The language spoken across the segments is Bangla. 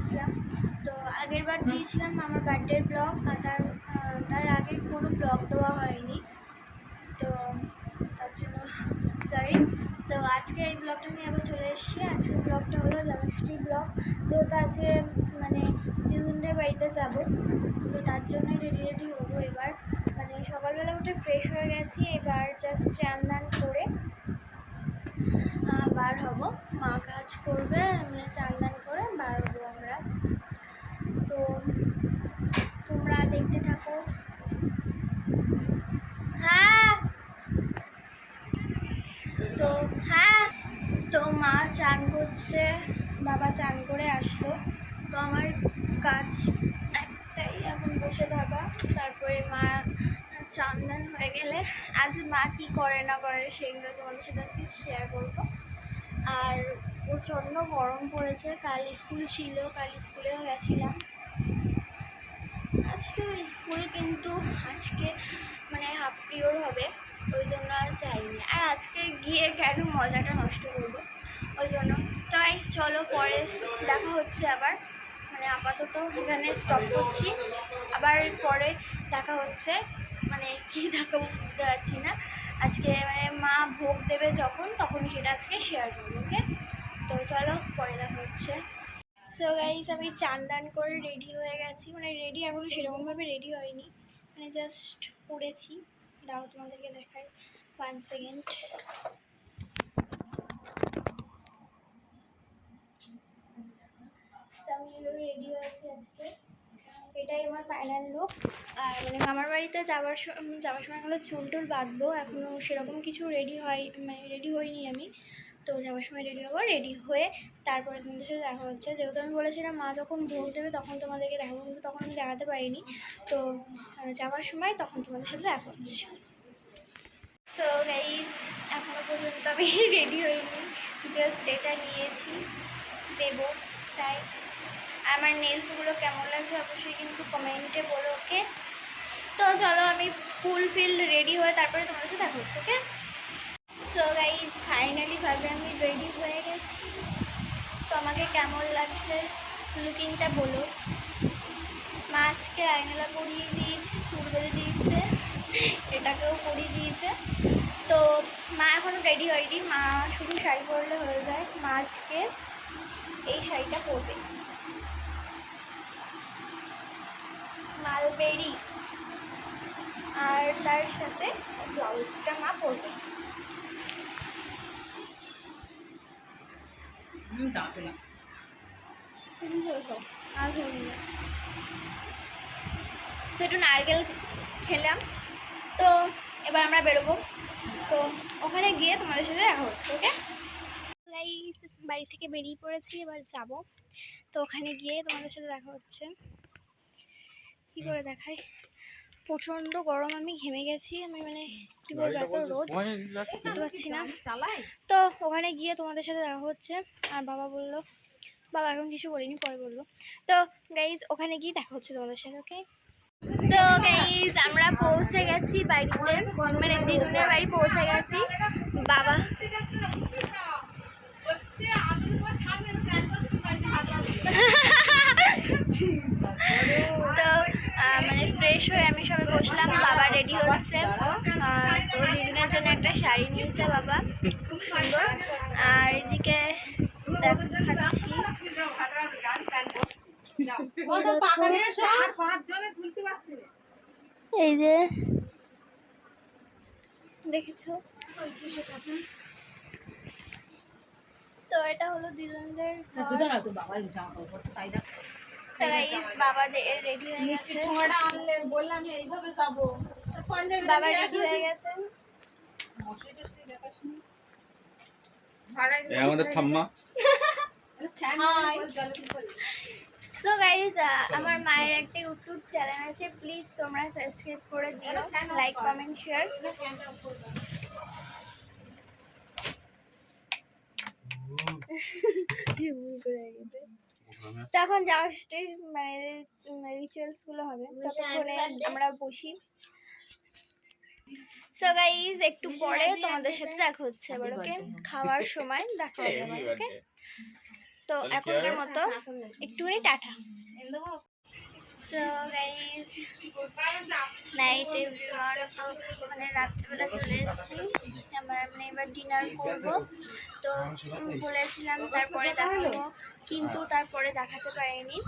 এসেছিলাম। তো আগের বার দিয়েছিলাম আমার বার্থডের ব্লগ, আর তার আগে কোনো ব্লগ দেওয়া হয়নি, তো তার জন্য সরি। তো আজকে এই ব্লগটা নিয়ে আবার চলে এসেছি। আজকের ব্লগটা হলো জন্মাষ্টমী ব্লগ। যেহেতু আজকে মানে দিদুনদের বাড়িতে যাব, তো তার জন্যই রেডি হবো এবার। মানে সকালবেলা উঠে ফ্রেশ হয়ে গেছি, এবার জাস্ট চান দান করে বার হব। মা কাজ করবে, মানে চান দান করে বার হবো আমরা। তো তোমরা দেখতে থাকো। হ্যাঁ তো মা চান করছে, বাবা চান করে আসলো। তো আমার কাজ একটাই, এখন বসে থাকা। তারপরে মা চান দান হয়ে গেলে আজ মা কি করে না করে সেগুলো তোমাদের সাথে আজকে শেয়ার করবো। আর প্রচণ্ড গরম পড়েছে, কাল স্কুল ছিল, কাল স্কুলেও গেছিলাম। আজকেও স্কুল, কিন্তু আজকে মানে হাফ পিরিয়ড হবে, ওই জন্য আর যাইনি। আর আজকে গিয়ে কেন মজাটা নষ্ট করবো, ওই জন্য। তাই চলো পরে দেখা হচ্ছে আবার। মানে আপাতত এখানে স্টপ করছি, আবার পরে দেখা হচ্ছে। মানে কি দেখা বুঝতে পারছি না। আজকে মানে মা ভোগ দেবে যখন, তখন সেটা আজকে শেয়ার করবো, ওকে? তো চলো পরে দেখা হচ্ছে। সো গাইস, আমি চান দান করে রেডি হয়ে গেছি। মানে রেডি এখনও সেরকমভাবে রেডি হয়নি, মানে জাস্ট পড়েছি। দাও তোমাদেরকে দেখাই, 1 সেকেন্ড। তো আমি এইভাবে রেডি হয়েছি আজকে, এটাই আমার ফাইনাল লুক। আর মানে মামার বাড়িতে যাওয়ার সময় হলো চুল টুল বাঁধবো, এখনও সেরকম কিছু মানে রেডি হইনি আমি। তো যাওয়ার সময় রেডি হবো, রেডি হয়ে তারপরে তোমাদের সাথে দেখা হচ্ছে। যেহেতু আমি বলেছিলাম মা যখন ভোগ দেবে তখন তোমাদেরকে দেখাবো, কিন্তু তখন আমি দেখাতে পারিনি। তো যাওয়ার সময় তখন তোমাদের সাথে দেখা হচ্ছে। সো গাইস, এখনও পর্যন্ত আমি রেডি হইনি, জাস্ট এটা নিয়েছি দেবো, তাই। আমার নেলসগুলো কেমন লাগছে অবশ্যই কিন্তু কমেন্টে বলো, ওকে? তো চলো আমি ফুলফিল রেডি হয়ে তারপরে তোমাদের সাথে দেখা হচ্ছে, ওকে? সো গাইস, ফাইনালিভাবে আমি রেডি হয়ে গেছি। তো আমাকে কেমন লাগছে লুকিংটা বলো। মা আজকে আইনালা পরিয়ে দিয়েছে, চুল বেঁধে দিয়েছে, এটাকেও পরিয়ে দিয়েছে। তো মা এখনও রেডি হয়নি, মা শুধু শাড়ি পরলে হয়ে যায়। মা আজকে এই শাড়িটা পরবে, মালবেরি, আর তার সাথে ব্লাউজটা মা পরবে। তো একটু নারকেল খেলাম। তো এবার আমরা বেরোবো। তো ওখানে গিয়ে তোমাদের সাথে দেখা হচ্ছে, ওকে? গাইস, বাড়ি থেকে বেরিয়ে পড়েছি, এবার যাব। তো ওখানে গিয়ে তোমাদের সাথে দেখা হচ্ছে। কি করে দেখাই, প্রচণ্ড গরম, আমি ঘেমে গেছি। আমি মানে কি বলবো, এত রোদ বুঝতে পারছি না। তো ওখানে গিয়ে তোমাদের সাথে দেখা হচ্ছে। আর বাবা এখন কিছু বলিনি, পরে বলবো। তো গাইজ, ওখানে গিয়ে দেখা হচ্ছে তোমাদের সাথে, ওকে? তো গাইজ, আমরা পৌঁছে গেছি বাড়িতে, মানে দিদুনের বাড়ি পৌঁছে গেছি। বাবা তো মানে ফ্রেশ হয়ে আমি সবাই বসলাম, বাবা রেডি হচ্ছে। তো দিদুনের জন্য একটা শাড়ি নিয়েছে বাবা, খুব সুন্দর। আর এদিকে দেখাচ্ছি, এই যে দেখেছো। তো এটা হলো দিদুনদের বাবা রেডি হয়ে গেছে, বাবা রেডি হয়ে গেছে। আমাদের ঠাম্মা। সো গাইজ, আমার মায়ের একটা ইউটিউব চ্যানেল আছে, প্লিজ তোমরা সাবস্ক্রাইব করে দিও, লাইক কমেন্ট শেয়ার। তখন জাস্ট মানে রিচুয়ালসগুলো হবে, ততক্ষণে আমরা বসি। সো গাইজ, একটু পরে তোমাদের সাথে দেখা হচ্ছে আবার, ওকে? খাওয়ার সময় দেখা হবে, ওকে? তো তো এখনকার মতো একটুখানি tata. So guys night everyone, তো মানে রাত্রিবেলা চলে এসেছি, আমার মানে এবার ডিনার করব। তো বলেছিলাম তারপরে দেখাবো, কিন্তু তারপরে দেখাতে পারিনি।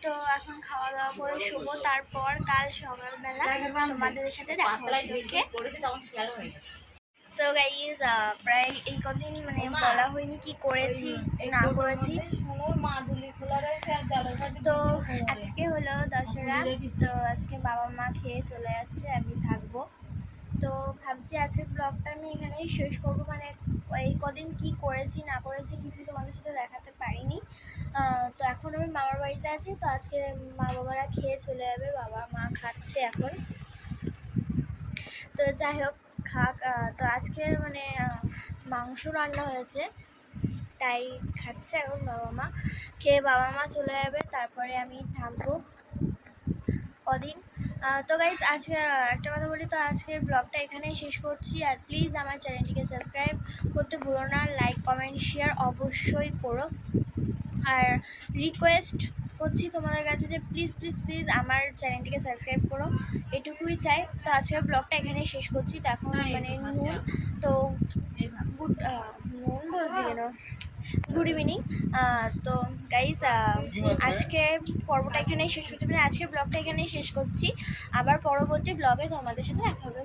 তো এখন খাওয়া দাওয়া করে শোবো, তারপর কাল সকালবেলা তোমাদের সাথে দেখা হচ্ছে। সো গাইজ প্রায় এই কদিন মানে বলা হয়নি কি করেছি না করেছি। তো আজকে হলো দশরা, তো আজকে বাবা মা খেয়ে চলে যাচ্ছে, আমি থাকবো। তো ভাবছি আজকের ব্লগটা আমি এখানেই শেষ করবো, মানে এই কদিন কি করেছি না করেছি কিছুই তোমাদের সাথে দেখাতে পারিনি। তো এখন আমি মামার বাড়িতে আছি, তো আজকে মা বাবারা খেয়ে চলে যাবে, বাবা মা খাচ্ছে এখন। তো যাই হোক খাক। তো আজকে মানে মাংস রান্না হয়েছে, তাই খাচ্ছে এখন বাবা মা। খেয়ে বাবা মা চলে যাবে, তারপরে আমি থাকবো কদিন। তো গাইজ আজকে একটা কথা বলি, তো আজকের ব্লগটা এখানেই শেষ করছি। আর প্লিজ আমার চ্যানেলটিকে সাবস্ক্রাইব করতে ভুলো না, লাইক কমেন্ট শেয়ার অবশ্যই করো। আর রিকোয়েস্ট করছি তোমাদের কাছে যে প্লিজ প্লিজ প্লিজ আমার চ্যানেলটিকে সাবস্ক্রাইব করো, এটুকুই চাই। তো আজকের ব্লগটা এখানেই শেষ করছি। তো এখন মানে নুন, তো নুন বলছি কেন, গুড ইভিনিং। তো গাইজ আজকে পর্বটা এখানেই শেষ করছি, মানে আজকের ব্লগটা এখানেই শেষ করছি। আবার পরবর্তী ব্লগে তোমাদের সাথে দেখা হবে।